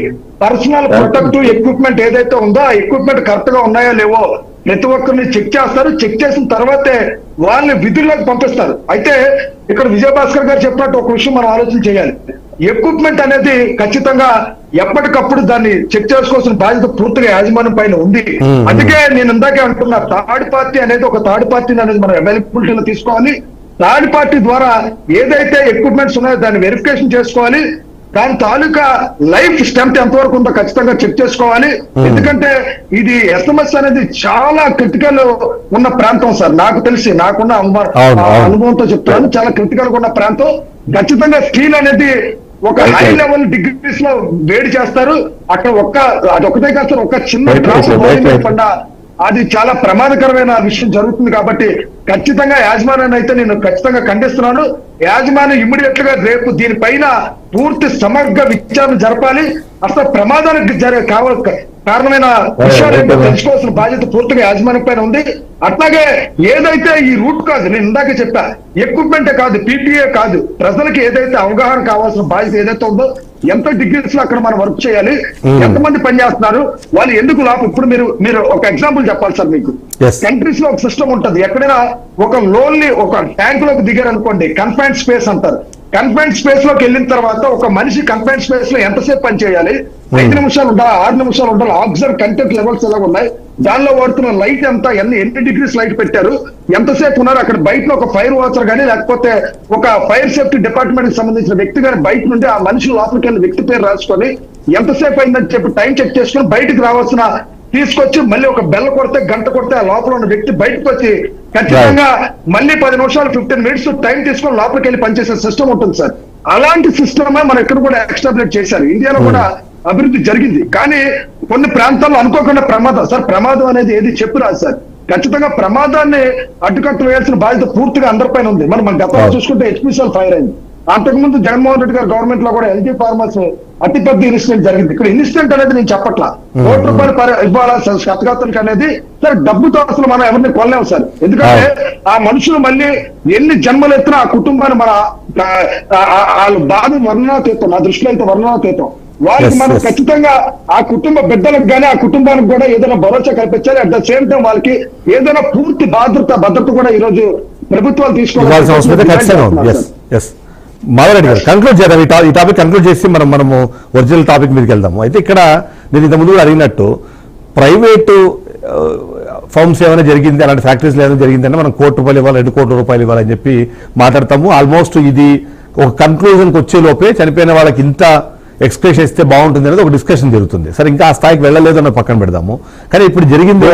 పర్సనల్ ప్రొటెక్టివ్ ఎక్విప్మెంట్ ఏదైతే ఉందో ఆ ఎక్విప్మెంట్ కరెక్ట్ గా ఉన్నాయో లేవో ప్రతి ఒక్కరిని చెక్ చేస్తారు. చెక్ చేసిన తర్వాతే వాళ్ళని విధుల్లోకి పంపిస్తారు. అయితే ఇక్కడ విజయభాస్కర్ గారు చెప్పినట్టు ఒక విషయం మనం ఆలోచన చేయాలి. ఎక్విప్మెంట్ అనేది ఖచ్చితంగా ఎప్పటికప్పుడు దాన్ని చెక్ చేసుకోవాల్సిన బాధ్యత పూర్తిగా యాజమాన్యం పైన ఉంది. అందుకే నేను ఇందాకే అంటున్నా, థర్డ్ పార్టీ అనేది ఒక థర్డ్ పార్టీ అనేది మనం అవైలబిలిటీలో తీసుకోవాలి. థర్డ్ పార్టీ ద్వారా ఏదైతే ఎక్విప్మెంట్స్ ఉన్నాయో దాన్ని వెరిఫికేషన్ చేసుకోవాలి. దాని తాలూకా లైఫ్ స్ట్రెంత్ ఎంతవరకు ఉందో ఖచ్చితంగా చెక్ చేసుకోవాలి. ఎందుకంటే ఇది SMS అనేది చాలా క్రిటికల్ ఉన్న ప్రాంతం సార్. నాకు తెలిసి నాకున్న అనుభవంతో చెప్తాను, చాలా క్రిటికల్ గా ఉన్న ప్రాంతం. ఖచ్చితంగా స్టీల్ అనేది ఒక హై లెవెల్ డిగ్రీస్ లో వేడి చేస్తారు. అక్కడ అదొకటే కాదు సార్, ఒక చిన్న డ్రాప్ పడ్డా అది చాలా ప్రమాదకరమైన విషయం జరుగుతుంది. కాబట్టి ఖచ్చితంగా యాజమాన్యాన్ని అయితే నేను ఖచ్చితంగా ఖండిస్తున్నాను. యాజమాన్యం ఇమ్మీడియట్ గా రేపు దీనిపైన పూర్తి సమగ్ర విచారణ జరపాలి. అసలు ప్రమాదానికి కారణమైన విషయాలు ఏంటో తెలుసుకోవాల్సిన బాధ్యత పూర్తిగా యాజమాన్యం పైన ఉంది. అట్లాగే ఏదైతే ఈ రూట్ కాదు, నేను ఇందాకే చెప్పా, ఎక్విప్మెంటే కాదు, PPE కాదు, ప్రజలకి ఏదైతే అవగాహన కావాల్సిన బాధ్యత ఏదైతే ఉందో, ఎంత డిగ్రీస్ లో అక్కడ మనం వర్క్ చేయాలి, ఎంతమంది పనిచేస్తున్నారు, వాళ్ళు ఎందుకు లోపల. ఇప్పుడు మీరు ఒక ఎగ్జాంపుల్ చెప్పాలి సార్. మీకు కంట్రీస్ లో ఒక సిస్టమ్ ఉంటుంది. ఎక్కడైనా ఒక లోన్లీ ఒక ట్యాంక్ లోకి దిగారు అనుకోండి, కన్ఫైన్డ్ స్పేస్ అంటారు. కన్ఫైన్డ్ స్పేస్ లోకి వెళ్ళిన తర్వాత ఒక మనిషి కన్ఫైన్డ్ స్పేస్ లో ఎంతసేపు పని చేయాలి, 5 నిమిషాలు ఉండాలి, 6 నిమిషాలు ఉండాలి, ఆక్సిజన్ కంటెంట్ లెవెల్స్ ఎలా ఉన్నాయి, దానిలో వాడుతున్న లైట్ ఎంత, ఎన్ని డిగ్రీస్ లైట్ పెట్టారు, ఎంతసేపు ఉన్నారు అక్కడ. బయట ఒక ఫైర్ వాచర్ కానీ లేకపోతే ఒక ఫైర్ సేఫ్టీ డిపార్ట్మెంట్ కి సంబంధించిన వ్యక్తి కానీ బయట నుండి ఆ మనిషి లోపలికి వెళ్ళిన వ్యక్తి పేరు రాసుకొని ఎంతసేపు అయిందని చెప్పి టైం చెక్ చేసుకొని బయటకు రావాల్సిన తీసుకొచ్చి మళ్ళీ ఒక బెల్ల కొడితే గంట కొడితే ఆ లోపల ఉన్న వ్యక్తి బయటకు వచ్చి ఖచ్చితంగా మళ్ళీ 10 నిమిషాలు 15 minutes టైం తీసుకొని లోపలికి వెళ్ళి పనిచేసే సిస్టమ్ ఉంటుంది సార్. అలాంటి సిస్టమే మనం ఇక్కడ కూడా ఎస్టాబ్లిష్ చేశారు. ఇండియాలో కూడా అభివృద్ధి జరిగింది. కానీ కొన్ని ప్రాంతాల్లో అనుకోకుండా ప్రమాదం సార్, ప్రమాదం అనేది ఏది చెప్పిరాదు సార్. ఖచ్చితంగా ప్రమాదాన్ని అడ్డుకట్ట వేయాల్సిన బాధ్యత పూర్తిగా అందరిపైన ఉంది. మనం గతంలో చూసుకుంటే HPCL ఫైర్ అయింది. అంతకుముందు జగన్మోహన్ రెడ్డి గారి గవర్నమెంట్ లో కూడా LG ఫార్మర్స్ అతిపెద్ద ఇన్సిడెంట్ జరిగింది. ఇక్కడ ఇన్సిడెంట్ అనేది నేను చెప్పట్లా, ₹1 ఇవ్వాలా శతఘాతునికి అనేది సార్. డబ్బుతో అసలు మనం ఎవరిని కొనలేము సార్. ఎందుకంటే ఆ మనుషులు మళ్ళీ ఎన్ని జన్మలు ఎత్తినా ఆ కుటుంబాన్ని మన వాళ్ళ బాధ వర్ణనాతీతం, నా దృష్టిలో అయితే వర్ణనాతీతం. వాళ్ళకి మనం ఖచ్చితంగా ఆ కుటుంబ బిడ్డలకు కానీ ఆ కుటుంబానికి కూడా ఏదైనా భరోసా కల్పించాలి. అట్ ద సేమ్ టైం వాళ్ళకి ఏదైనా పూర్తి భద్రత కూడా ఈ రోజు ప్రభుత్వాలు తీసుకోవాలి. మాధవరెడ్డి గారు కంక్లూడ్ చేద్దాం. ఈ టాపిక్ కంక్లూడ్ చేసి మనము ఒరిజినల్ టాపిక్ మీదకి వెళ్దాము. అయితే ఇక్కడ నేను ఇంత ముందు అడిగినట్టు ప్రైవేటు ఫర్మ్స్ ఏమైనా జరిగింది, అలాంటి ఫ్యాక్టరీస్ ఏమైనా జరిగిందంటే మనం ₹1 ఇవ్వాలి, ₹2 కోట్లు ఇవ్వాలని చెప్పి మాట్లాడతాము. ఆల్మోస్ట్ ఇది ఒక కన్క్లూజన్కి వచ్చే లోపే చనిపోయిన వాళ్ళకి ఇంత ఎక్స్ప్రెషన్ ఇస్తే బాగుంటుంది అనేది ఒక డిస్కషన్ జరుగుతుంది. సరే, ఇంకా ఆ స్థాయికి వెళ్ళలేదు అన్న పక్కన పెడదాము. కానీ ఇప్పుడు జరిగింది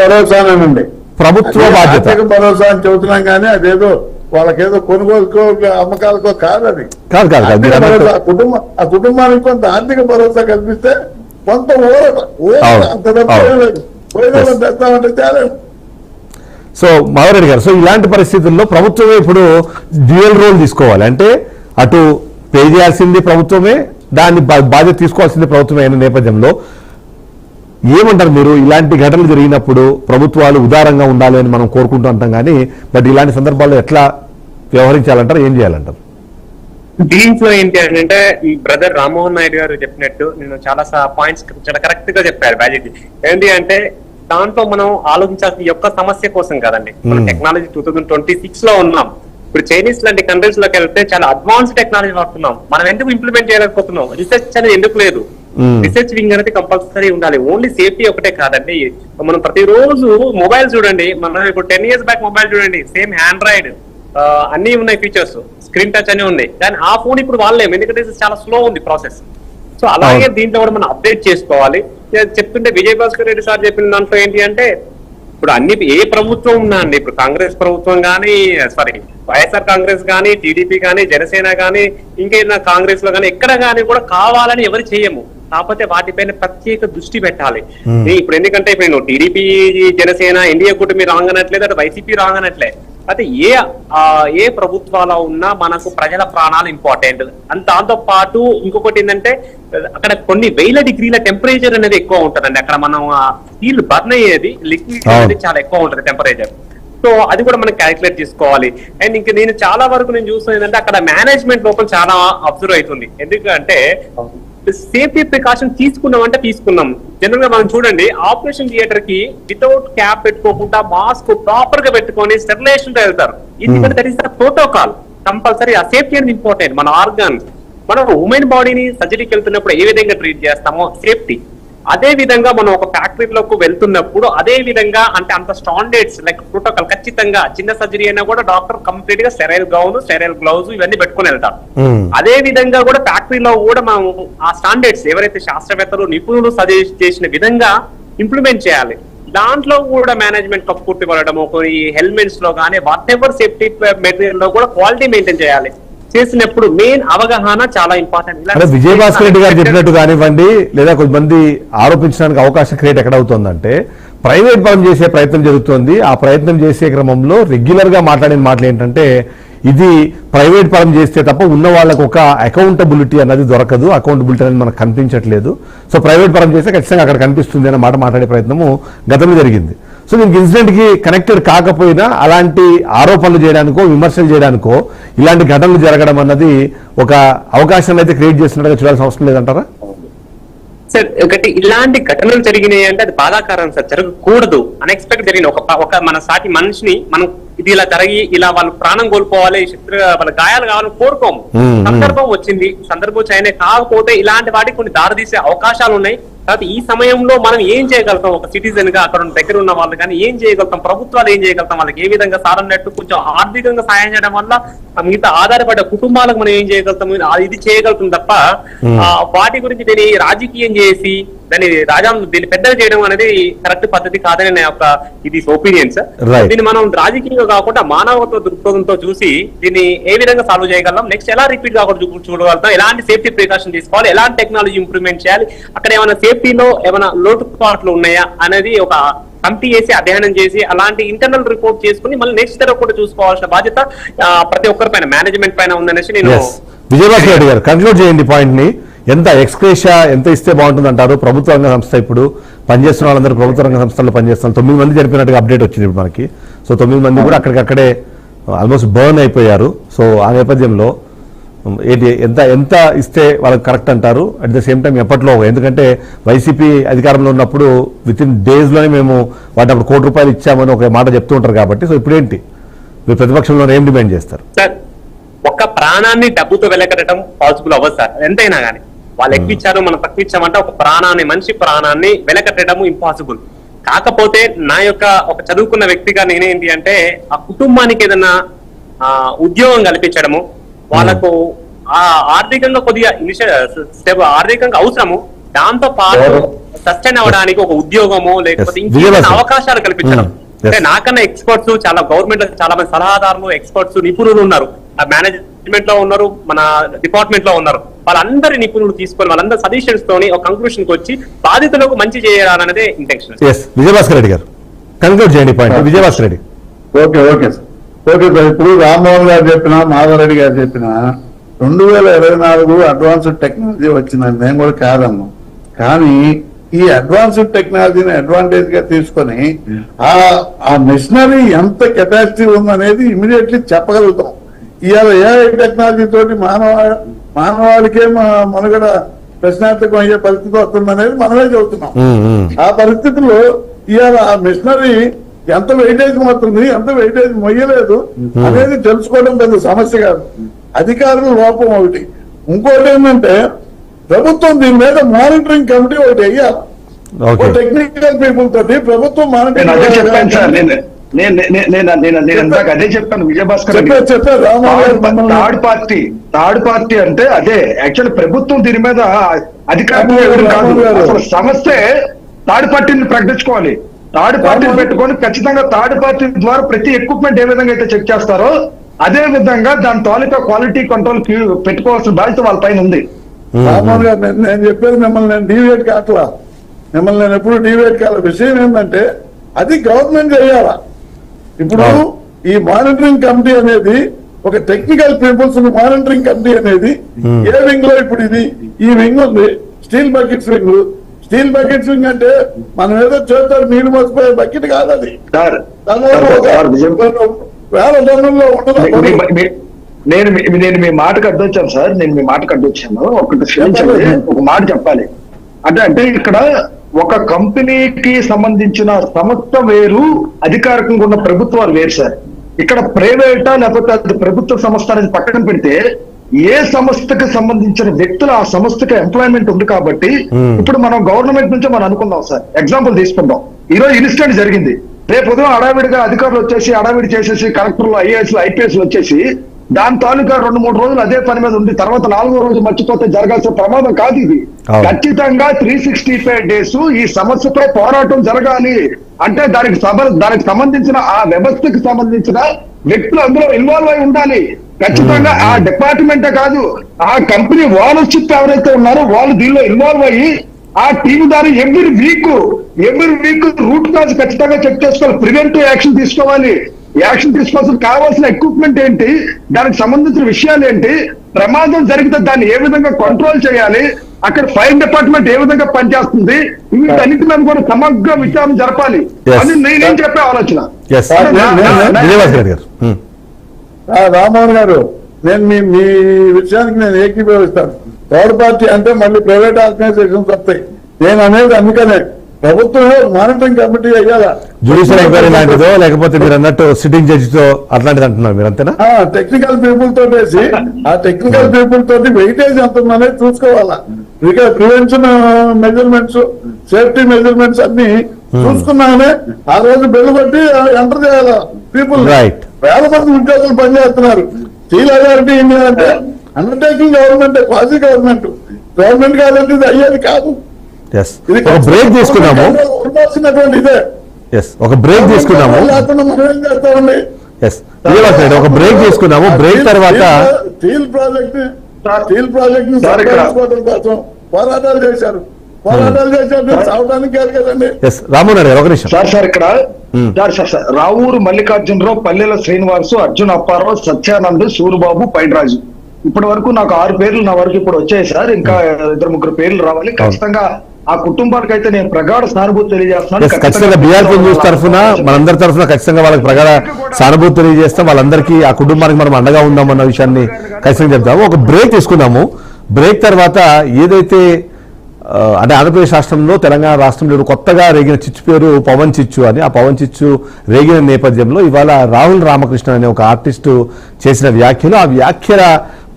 భరోసానండి, ప్రభుత్వ బాధ్యత భరోసా అని చెబుతున్నాం. కానీ అదేదో వాళ్ళకేదో కొనుగోలుకో అమ్మకాలకో కాదు. అది కాదు. ఆ కుటుంబానికి కొంత ఆర్థిక భరోసా కల్పిస్తే కొంత అంత తెస్తామంటే చాలా. సో మాధవరెడ్డి గారు, సో ఇలాంటి పరిస్థితుల్లో ప్రభుత్వమే ఇప్పుడు డ్యూయల్ రోల్ తీసుకోవాలి. అంటే అటు పే చేయాల్సింది ప్రభుత్వమే, దాన్ని బాధ్యత తీసుకోవాల్సింది ప్రభుత్వమే అయిన నేపథ్యంలో ఏమంటారు మీరు? ఇలాంటి ఘటనలు జరిగినప్పుడు ప్రభుత్వాలు ఉదారంగా ఉండాలి అని మనం కోరుకుంటూ ఉంటాం, కానీ బట్ ఇలాంటి సందర్భాల్లో ఎట్లా వ్యవహరించాలంటారు, ఏం చేయాలంటారు? దీంట్లో ఏంటి అంటే ఈ బ్రదర్ రామ్మోహన్ నాయుడు గారు చెప్పినట్టు నేను చాలా పాయింట్స్ చాలా కరెక్ట్ గా చెప్పారు బ్యాజెట్. ఏంటి అంటే దాంట్లో మనం ఆలోచించాల్సిన యొక్క సమస్య కోసం కదండి. మనం టెక్నాలజీ 2026 లో ఉన్నాం. ఇప్పుడు చైనీస్ లాంటి కంట్రీస్ లోకి వెళ్తే చాలా అడ్వాన్స్ టెక్నాలజీ వాడుతున్నాం. మనం ఎందుకు ఇంప్లిమెంట్ చేయలేకపోతున్నాం? రిసెర్చ్ అనేది ఎందుకు లేదు? రిసెర్చ్ వింగ్ అనేది కంపల్సరీ ఉండాలి. ఓన్లీ సేఫ్టీ ఒకటే కాదండి. మనం ప్రతిరోజు మొబైల్ చూడండి, మనం ఇప్పుడు 10 years బ్యాక్ మొబైల్ చూడండి, సేమ్ ఆండ్రాయిడ్ అన్ని ఉన్నాయి ఫీచర్స్, స్క్రీన్ టచ్ అన్ని ఉన్నాయి. కానీ ఆ ఫోన్ ఇప్పుడు వాళ్ళేం, ఎందుకంటే చాలా స్లో ఉంది ప్రాసెస్. సో అలాగే దీంట్లో కూడా మనం అప్డేట్ చేసుకోవాలి. చెప్తుంటే విజయ్ భాస్కర్ రెడ్డి సార్ చెప్పిన దాంట్లో ఏంటి అంటే ఇప్పుడు అన్ని ఏ ప్రభుత్వం ఉన్నా అండి, ఇప్పుడు కాంగ్రెస్ ప్రభుత్వం కానీ వైఎస్ఆర్ కాంగ్రెస్ కానీ, టీడీపీ కానీ, జనసేన కానీ, ఇంకేదైనా కాంగ్రెస్ లో కానీ ఎక్కడ కానీ కూడా కావాలని ఎవరు చేయము. కాకపోతే వాటిపైన ప్రత్యేక దృష్టి పెట్టాలి. ఇప్పుడు ఎందుకంటే ఇప్పుడు నేను టీడీపీ, జనసేన, ఎన్డీఏ కూటమి రాంగ్ అనట్లేదు, అటు వైసీపీ రాంగ్ అనట్లే. అయితే ఏ ప్రభుత్వాలు ఉన్నా మనకు ప్రజల ప్రాణాలు ఇంపార్టెంట్. దాంతో పాటు ఇంకొకటి ఏంటంటే అక్కడ కొన్ని వేల డిగ్రీల టెంపరేచర్ అనేది ఎక్కువ ఉంటదండి. అక్కడ మనం స్టీల్ బర్న్ అయ్యేది, లిక్విడ్ అనేది చాలా ఎక్కువ ఉంటది టెంపరేచర్. సో అది కూడా మనం క్యాలిక్యులేట్ చేసుకోవాలి. అండ్ ఇంకా నేను చాలా వరకు నేను చూస్తున్నా ఏంటంటే అక్కడ మేనేజ్మెంట్ లోపల చాలా అబ్జర్వ్ అవుతుంది. ఎందుకంటే సేఫ్టీ ప్రికాషన్ తీసుకున్నామంటే తీసుకున్నాం. జనరల్ గా మనం చూడండి, ఆపరేషన్ థియేటర్ కి వితౌట్ క్యాప్ పెట్టుకోకుండా మాస్క్ ప్రాపర్ గా పెట్టుకొని స్టెరిలైజేషన్ వెళ్తారు. ఎందుకంటే that is the protocol. Compulsory ఆ సేఫ్టీ అనేది ఇంపార్టెంట్. మన ఆర్గాన్, మనం ఉమెన్ బాడీని సర్జరీకి వెళ్తున్నప్పుడు ఏ విధంగా ట్రీట్ చేస్తామో సేఫ్టీ, అదే విధంగా మనం ఒక ఫ్యాక్టరీలోకి వెళ్తున్నప్పుడు అదే విధంగా అంటే అంత స్టాండర్డ్స్ లైక్ ప్రోటోకాల్ ఖచ్చితంగా చిన్న సర్జరీ అయినా కూడా డాక్టర్ కంప్లీట్ గా స్టెరైల్ గౌన్, స్టెరైల్ గ్లౌజ్ ఇవన్నీ పెట్టుకుని వెళ్తారు. అదే విధంగా కూడా ఫ్యాక్టరీలో కూడా మనం ఆ స్టాండర్డ్స్ ఎవరైతే శాస్త్రవేత్తలు నిపుణులు సజెస్ట్ చేసిన విధంగా ఇంప్లిమెంట్ చేయాలి. దాంట్లో కూడా మేనేజ్మెంట్ కప్పుకుట్టి పడడము, కొన్ని హెల్మెట్స్ లో కానీ వాట్ ఎవర్ సేఫ్టీ మెటీరియల్ లో కూడా క్వాలిటీ మెయింటైన్ చేయాలి. చేసినప్పుడు మెయిన్ అవగాహన చాలా ఇంపార్టెంట్. అంటే విజయ్ భాస్కర్ రెడ్డి గారు చెప్పినట్టు కానివ్వండి, లేదా కొంతమంది ఆరోపించడానికి అవకాశం క్రియేట్ ఎక్కడ అవుతుందంటే ప్రైవేట్ పరం చేసే ప్రయత్నం జరుగుతుంది. ఆ ప్రయత్నం చేసే క్రమంలో రెగ్యులర్ గా మాట్లాడిన మాటలు ఏంటంటే ఇది ప్రైవేట్ పరం చేస్తే తప్ప ఉన్న వాళ్ళకు ఒక అకౌంటబిలిటీ అనేది దొరకదు, అకౌంటబిలిటీ అనేది మనకు కనిపించట్లేదు. సో ప్రైవేట్ పరం చేస్తే ఖచ్చితంగా అక్కడ కనిపిస్తుంది అన్న మాట మాట్లాడే ప్రయత్నము గతంలో జరిగింది. సో దీనికి ఇన్సిడెంట్ కి కనెక్టెడ్ కాకపోయినా అలాంటి ఆరోపణలు చేయడానికో, విమర్శలు చేయడానికో ఇలాంటి ఘటనలు జరగడం అన్నది ఒక అవకాశాన్ని అయితే క్రియేట్ చేసినట్టుగా చూడాల్సిన అవసరం లేదంటారా? సార్ ఒకటి ఇలాంటి ఘటనలు జరిగినాయి అంటే అది బాధాకరం సార్, జరగకూడదు. అన్ఎక్స్పెక్టెడ్ జరిగిన ఒక మన సాటి మనిషిని మనం ఇది ఇలా జరిగి ఇలా వాళ్ళు ప్రాణం కోల్పోవాలి, వాళ్ళ గాయాలు కావాలని కోరుకోము. సందర్భం వచ్చింది, సందర్భం చైనా కాకపోతే ఇలాంటి వాటికి కొన్ని దారితీసే అవకాశాలు ఉన్నాయి. కాబట్టి ఈ సమయంలో మనం ఏం చేయగలుగుతాం? ఒక సిటిజన్ గా అక్కడ దగ్గర ఉన్న వాళ్ళు కానీ ఏం చేయగలుగుతాం? ప్రభుత్వాలు ఏం చేయగలుగుతాం? వాళ్ళకి ఏ విధంగా సారన్నట్టు కొంచెం ఆర్థికంగా సాయం చేయడం వల్ల మిగతా ఆధారపడ్డ కుటుంబాలకు మనం ఏం చేయగలుగుతాం? ఇది చేయగలుగుతాం తప్ప వాటి గురించి దీన్ని రాజకీయం చేసి దీన్ని పెద్దగా చేయడం అనేది కరెక్ట్ పద్ధతి కాదని ఇది ఒపీనియన్ సార్. దీన్ని మనం రాజకీయంగా కాకుండా మానవత్వ దృక్పథంతో చూసి దీన్ని ఏ విధంగా సాల్వ్ చేయగలం, నెక్స్ట్ ఎలా రిపీట్ కాకుండా చూడగలుగుతాం, ఎలాంటి సేఫ్టీ ప్రికాషన్ తీసుకోవాలి, ఎలాంటి టెక్నాలజీ ఇంప్రూవ్మెంట్ చేయాలి, అక్కడ ఏమైనా సేఫ్టీలో ఏమైనా లోటుపాట్లు ఉన్నాయా అనేది ఒక కమిటీ చేసి అధ్యయనం చేసి అలాంటి ఇంటర్నల్ రిపోర్ట్ చేసుకుని మళ్ళీ నెక్స్ట్ తరం కూడా చూసుకోవాల్సిన బాధ్యత ప్రతి ఒక్కరి పైన, మేనేజ్మెంట్ పైన ఉందనేసి నేను. విజయభాస్కర్ రెడ్డి గారు కంక్లూడ్ చేయండి పాయింట్ ని. ఎంత ఎక్స్క్రేషియా ఎంత ఇస్తే బాగుంటుంది అంటారు? ప్రభుత్వ రంగ సంస్థ ఇప్పుడు పనిచేస్తున్న వాళ్ళందరూ ప్రభుత్వ రంగ సంస్థల్లో పనిచేస్తున్నారు. 9 మంది చనిపోయినట్టుగా అప్డేట్ వచ్చింది ఇప్పుడు మనకి. సో 9 మంది కూడా అక్కడికక్కడే ఆల్మోస్ట్ బర్న్ అయిపోయారు. సో ఆ నేపథ్యంలో ఏంటి ఎంత ఇస్తే వాళ్ళకి కరెక్ట్ అంటారు? అట్ ద సేమ్ టైం ఎప్పట్లో, ఎందుకంటే వైసీపీ అధికారంలో ఉన్నప్పుడు విత్ ఇన్ డేస్ లోనే మేము వాటి అప్పుడు ₹1 కోటి ఇచ్చామని ఒక మాట చెప్తూ ఉంటారు కాబట్టి. సో ఇప్పుడు ఏంటి మీరు ప్రతిపక్షంలో ఏం డిమాండ్ చేస్తారు? సార్ ఒక్క ప్రాణాన్ని డబ్బుతో వెలకట్టడం పాసిబుల్ అవ్వదు సార్. ఎంతైనా కానీ వాళ్ళు ఎక్కువ ఇచ్చారు మనం తక్కువ ఇచ్చామంటే ఒక ప్రాణాన్ని, మనిషి ప్రాణాన్ని వెలకట్టడం ఇంపాసిబుల్. కాకపోతే నా యొక్క ఒక చదువుకున్న వ్యక్తిగా నేనేంటి అంటే ఆ కుటుంబానికి ఏదైనా ఉద్యోగం కల్పించడము, వాళ్ళకు ఆర్థికంగా కొద్దిగా ఆర్థికంగా అవసరము, దాంతో పాటు సస్టైన్ అవ్వడానికి ఒక ఉద్యోగమో లేకపోతే ఇంకేమైనా అవకాశాలు కల్పించడం. అంటే నాకన్నా ఎక్స్పర్ట్స్ చాలా గవర్నమెంట్ లో చాలా మంది సలహాదారులు, ఎక్స్పర్ట్స్, నిపుణులు ఉన్నారు. మేనేజ్మెంట్ లో ఉన్నారు, మన డిపార్ట్మెంట్ లో ఉన్నారు. వాళ్ళందరి నిపుణులు తీసుకొని వాళ్ళందరూ సజెషన్స్ తోని ఒక కంక్లూషన్ కి వచ్చి బాధితులకు మంచి చేయాలన్నదే ఇంటెన్షన్. విజయభాస్కర్ రెడ్డి గారు కంక్లూడ్ చేయండి point. Vijayabhaskar Reddy. Okay sir. ఇప్పుడు రామ్మోహన్ గారు చెప్పినా, మాధవరెడ్డి గారు చెప్పినా 2024 అడ్వాన్స్డ్ టెక్నాలజీ వచ్చిందని మేము కూడా కాదన్నాం. కానీ ఈ అడ్వాన్స్డ్ టెక్నాలజీని అడ్వాంటేజ్ గా తీసుకొని ఆ మిషనరీ ఎంత కెపాసిటీ ఉందనేది ఇమీడియట్లీ చెప్పగలుగుతాం. ఇవాళ ఏఐ టెక్నాలజీ తోటి మానవాళికే మనుగడ ప్రశ్నార్థకం అయ్యే పరిస్థితి వస్తుందనేది మనమే చెబుతున్నాం. ఆ పరిస్థితుల్లో ఇవాళ ఆ మిషనరీ ఎంత వెయిటేజ్ మొత్తుంది, ఎంత వెయిటేజ్ మొయ్యలేదు అనేది తెలుసుకోవడం పెద్ద సమస్య కాదు. అధికారుల లోపం ఒకటి. ఇంకోటి ఏంటంటే ప్రభుత్వం దీని మీద మానిటరింగ్ కమిటీ ఒకటి అయ్యాలి. టెక్నికల్ పీపుల్ తోటి ప్రభుత్వం మానిటరింగ్ చెప్పాను సార్. నేను ఇందాక అదే చెప్పాను. విజయభాస్కర్ థర్డ్ పార్టీ అంటే అదే యాక్చువల్ ప్రభుత్వం దీని మీద అధికారం కాదు. అసలు సమస్య థర్డ్ పార్టీని ప్రకటించుకోవాలి. థర్డ్ పార్టీని పెట్టుకొని ఖచ్చితంగా థర్డ్ పార్టీ ద్వారా ప్రతి ఎక్విప్మెంట్ ఏ విధంగా అయితే చెక్ చేస్తారో అదే విధంగా దాని తాలూకా క్వాలిటీ కంట్రోల్ పెట్టుకోవాల్సిన బాధ్యత వాళ్ళ పైన ఉంది. రామోహన్ గారు, నేను చెప్పేది మిమ్మల్ని నేను డివేట్ కావట్లా, మిమ్మల్ని నేను ఎప్పుడు డివేట్ కాల. విషయం ఏంటంటే అది గవర్నమెంట్ చేయాలా. ఇప్పుడు ఈ మానిటరింగ్ కమిటీ అనేది ఒక టెక్నికల్ పీపుల్స్ మానిటరింగ్ కమిటీ అనేది ఏ వింగ్ లో ఇప్పుడు ఇది ఈ వింగ్ ఉంది, steel buckets wing. Steel buckets wing అంటే మనం ఏదో చేస్తారు నీళ్లు మోసిపోయే బకెట్ కాదు అది. వేల టన్నుల్లో ఉండదు. నేను మీ మాటకు అడ్డొచ్చాను సార్. నేను మీ మాటకు అడ్డొచ్చాను. ఒకటి క్షమించండి, ఒక మాట చెప్పాలి. అంటే ఇక్కడ ఒక కంపెనీకి సంబంధించిన సంస్థ వేరు, అధికారికంగా ఉన్న ప్రభుత్వాలు వేరు సార్. ఇక్కడ ప్రైవేటా లేకపోతే అది ప్రభుత్వ సంస్థ అనేది పక్కన పెడితే ఏ సంస్థకి సంబంధించిన వ్యక్తులు ఆ సంస్థకి ఎంప్లాయ్మెంట్ ఉంది కాబట్టి ఇప్పుడు మనం గవర్నమెంట్ నుంచి మనం అనుకుందాం సార్. ఎగ్జాంపుల్ తీసుకుందాం. ఈ రోజు ఇన్సిడెంట్ జరిగింది. రేపు ఉదయం హడావిడిగా అధికారులు వచ్చేసి హడావిడి చేసేసి కలెక్టర్లు ఐఏఎస్లు ఐపీఎస్లు వచ్చేసి దాని తాలూకా 2-3 రోజులు అదే పని మీద ఉంది. తర్వాత 4వ రోజు మర్చిపోతే జరగాల్సిన ప్రమాదం కాదు ఇది. ఖచ్చితంగా 365 డేస్ ఈ సమస్యతో పోరాటం జరగాలి. అంటే దానికి సంబంధించిన ఆ వ్యవస్థకి సంబంధించిన వ్యక్తులు అందులో ఇన్వాల్వ్ అయి ఉండాలి. ఖచ్చితంగా ఆ డిపార్ట్మెంటే కాదు, ఆ కంపెనీ ఓనర్షిప్ ఎవరైతే ఉన్నారో వాళ్ళు దీనిలో ఇన్వాల్వ్ అయ్యి ఆ టీమ్ ద్వారా ఎవ్రీ వీక్ రూట్ కాజ్ ఖచ్చితంగా చెక్ చేసుకోవాలి. ప్రివెంటివ్ యాక్షన్ తీసుకోవాలి. యాక్షన్ తీసుకోవాల్సిన కావాల్సిన ఎక్విప్మెంట్ ఏంటి, దానికి సంబంధించిన విషయాలు ఏంటి, ప్రమాదం జరిగితే దాన్ని ఏ విధంగా కంట్రోల్ చేయాలి, అక్కడ ఫైర్ డిపార్ట్మెంట్ ఏ విధంగా పనిచేస్తుంది, వీటన్నిటి మీద కూడా సమగ్ర విచారణ జరపాలి అని నేనేం చెప్పే ఆలోచన. రామ్మోహన్ గారు, నేను మీ విషయానికి నేను ఏకీభవిస్తాను. థర్డ్ పార్టీ అంటే మళ్ళీ ప్రైవేట్ ఆర్గనైజేషన్స్ వస్తాయి. నేను అనేది అందుకనే ప్రభుత్వంలో మానిటరింగ్ కమిటీ అయ్యాలా, జ్యుడిషియల్ ఎంక్వైరీ లాంటిదో లేకపోతే మీరు అన్నట్టు సిట్టింగ్ జడ్జితో అట్లాంటిది అంటున్నారు మీరు, అంతేనా? టెక్నికల్ పీపుల్ తోటేసి ఆ టెక్నికల్ పీపుల్ తోటి వెయిటేజ్ ఎంత ఉందనేది చూసుకోవాలా. ఇక ప్రివెన్షన్ మెజర్మెంట్స్, సేఫ్టీ మెజర్మెంట్స్ అన్ని చూసుకున్నామనే ఆ రోజు బెల్లు బట్టి ఎంటర్ చేయాలా పీపుల్. వేల మంది ఉద్యోగులు పనిచేస్తున్నారు. స్టీల్ అథారిటీ ఇండియా అంటే అండర్టేకింగ్ గవర్నమెంట్, క్వాసీ గవర్నమెంట్ కాదంటే ఇది అయ్యేది కాదు. ఒక బ్రేక్ తీసుకున్నాము. ఒక బ్రేక్ తీసుకున్నాము. ఒక బ్రేక్ తీసుకున్నాము. బ్రేక్ తర్వాత స్టీల్ ప్రాజెక్ట్ కోసం పోరాటాలు చేశారు. రామ్మోహన్ గారు ఒక నిమిషం సార్. ఇక్కడ రావూరు మల్లికార్జునరావు, పల్లెల శ్రీనివాసు, అర్జున్ అప్పారావు, సత్యానంద్, సూరిబాబు, పైడిరాజు. ఇప్పటి వరకు నాకు 6 పేర్లు నా వరకు ఇప్పుడు వచ్చాయి సార్. ఇంకా 2-3 పేర్లు రావాలి. ఖచ్చితంగా ఆ కుటుంబానికి అయితే నేను ప్రగాఢ సానుభూతి తెలియజేస్తున్నాను. ఖచ్చితంగా బీఆర్పీ న్యూస్ తరఫున మనందరి తరఫున ఖచ్చితంగా వాళ్ళకి ప్రగాఢ సానుభూతి తెలియజేస్తాం. వాళ్ళందరికీ ఆ కుటుంబానికి మనం అండగా ఉందామన్న విషయాన్ని ఖచ్చితంగా చెప్తాము. ఒక బ్రేక్ తీసుకుందాము. బ్రేక్ తర్వాత ఏదైతే అంటే ఆంధ్రప్రదేశ్ రాష్ట్రంలో, తెలంగాణ రాష్ట్రంలో కొత్తగా రేగిన చిచ్చు పేరు పవన్ చిచ్చు అని. ఆ పవన్ చిచ్చు రేగిన నేపథ్యంలో ఇవాళ రాహుల్ రామకృష్ణ అనే ఒక ఆర్టిస్టు చేసిన వ్యాఖ్యలు, ఆ వ్యాఖ్యల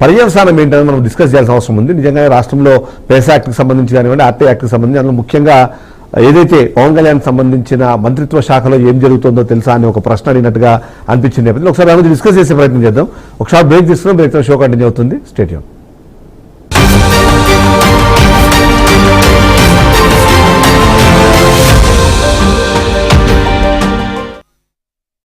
పర్యవసానం ఏంటని మనం డిస్కస్ చేయాల్సిన అవసరం ఉంది. నిజంగా రాష్ట్రంలో పేసా యాక్ట్కి సంబంధించి కానివ్వండి, ఆర్టీ యాక్ట్కి సంబంధించి, అందులో ముఖ్యంగా ఏదైతే పవన్ కళ్యాణ్ సంబంధించిన మంత్రిత్వ శాఖలో ఏం జరుగుతుందో తెలుసా అని ఒక ప్రశ్న అడిగినట్టుగా అనిపించింది నేపథ్యంలో ఒకసారి డిస్కస్ చేసే ప్రయత్నం చేద్దాం. ఒకసారి బ్రేక్ తీసుకున్నాం. బ్రేక్ షో కంటిన్యూ అవుతుంది. స్టేట్ యూన్.